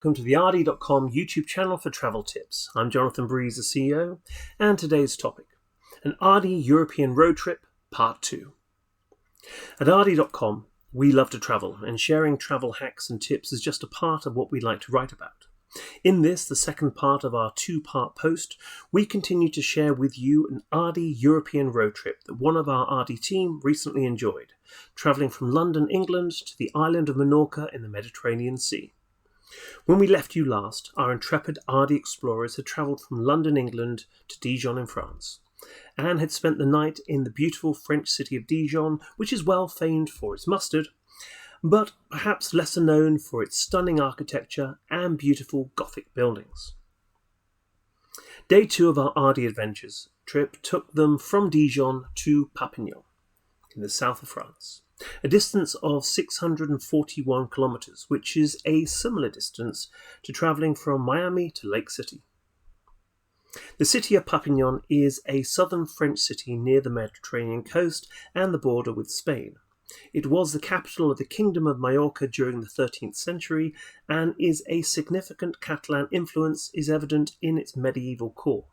Welcome to the AARDY.com YouTube channel for travel tips. I'm Jonathan Breeze, the CEO, and today's topic, an AARDY European road trip, part 2. At AARDY.com, we love to travel, and sharing travel hacks and tips is just a part of what we like to write about. In this, the second part of our two-part post, we continue to share with you an AARDY European road trip that one of our AARDY team recently enjoyed, travelling from London, England to the island of Menorca in the Mediterranean Sea. When we left you last, our intrepid AARDY explorers had travelled from London, England to Dijon in France, and had spent the night in the beautiful French city of Dijon, which is well famed for its mustard, but perhaps lesser known for its stunning architecture and beautiful Gothic buildings. Day 2 of our AARDY adventures trip took them from Dijon to Perpignan, in the south of France. A distance of 641 kilometres, which is a similar distance to travelling from Miami to Lake City. The city of Perpignan is a southern French city near the Mediterranean coast and the border with Spain. It was the capital of the Kingdom of Majorca during the 13th century, and is a significant Catalan influence is evident in its medieval core.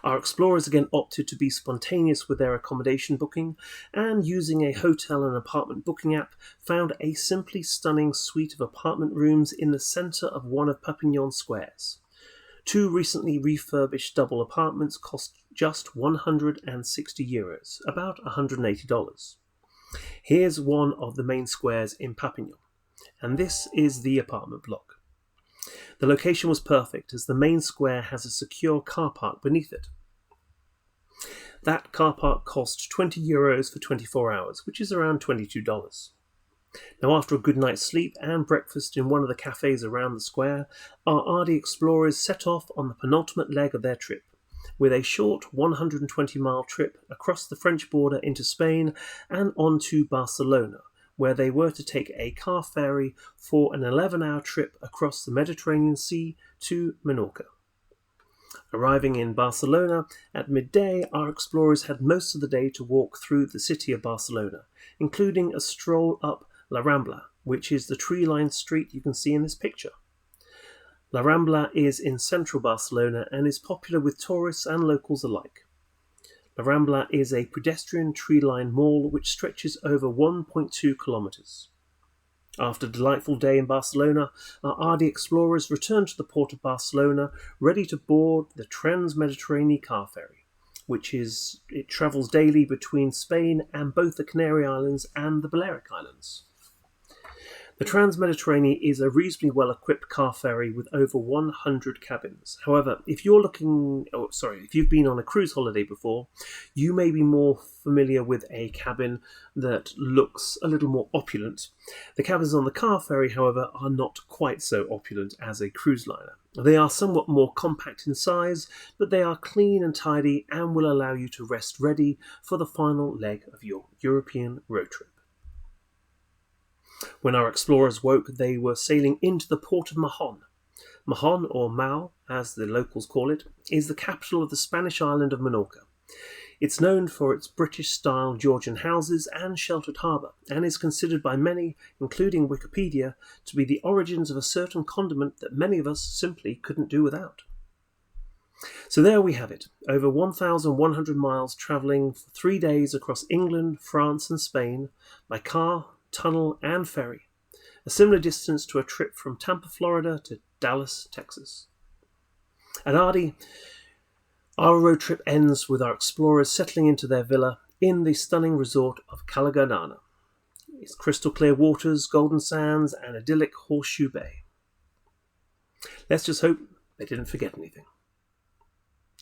Our explorers again opted to be spontaneous with their accommodation booking, and using a hotel and apartment booking app, found a simply stunning suite of apartment rooms in the centre of one of Perpignan's squares. 2 recently refurbished double apartments cost just €160, about $180. Here's one of the main squares in Perpignan, and this is the apartment block. The location was perfect, as the main square has a secure car park beneath it. That car park cost €20 for 24 hours, which is around $22. Now, after a good night's sleep and breakfast in one of the cafes around the square, our AARDY explorers set off on the penultimate leg of their trip, with a short 120-mile trip across the French border into Spain and on to Barcelona, where they were to take a car ferry for an 11-hour trip across the Mediterranean Sea to Menorca. Arriving in Barcelona at midday, our explorers had most of the day to walk through the city of Barcelona, including a stroll up La Rambla, which is the tree-lined street you can see in this picture. La Rambla is in central Barcelona and is popular with tourists and locals alike. La Rambla is a pedestrian tree-lined mall which stretches over 1.2 kilometres. After a delightful day in Barcelona, our AARDY explorers returned to the port of Barcelona, ready to board the Trans-Mediterranean car ferry, it travels daily between Spain and both the Canary Islands and the Balearic Islands. The Trans-Mediterranean is a reasonably well-equipped car ferry with over 100 cabins. However, if you've been on a cruise holiday before, you may be more familiar with a cabin that looks a little more opulent. The cabins on the car ferry, however, are not quite so opulent as a cruise liner. They are somewhat more compact in size, but they are clean and tidy and will allow you to rest ready for the final leg of your European road trip. When our explorers woke, they were sailing into the port of Mahon. Mahon, or Mao, as the locals call it, is the capital of the Spanish island of Menorca. It's known for its British-style Georgian houses and sheltered harbour, and is considered by many, including Wikipedia, to be the origins of a certain condiment that many of us simply couldn't do without. So there we have it, over 1,100 miles travelling for 3 days across England, France and Spain by car, tunnel and ferry, a similar distance to a trip from Tampa, Florida to Dallas, Texas. At AARDY, our road trip ends with our explorers settling into their villa in the stunning resort of Cala Gardana. Its crystal clear waters, golden sands and idyllic Horseshoe Bay. Let's just hope they didn't forget anything.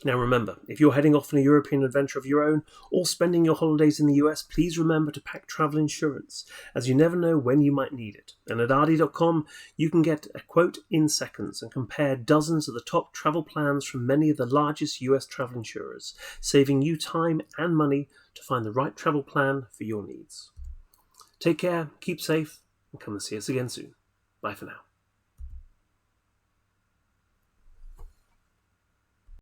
Now remember, if you're heading off on a European adventure of your own or spending your holidays in the US, please remember to pack travel insurance, as you never know when you might need it. And at AARDY.com, you can get a quote in seconds and compare dozens of the top travel plans from many of the largest US travel insurers, saving you time and money to find the right travel plan for your needs. Take care, keep safe, and come and see us again soon. Bye for now.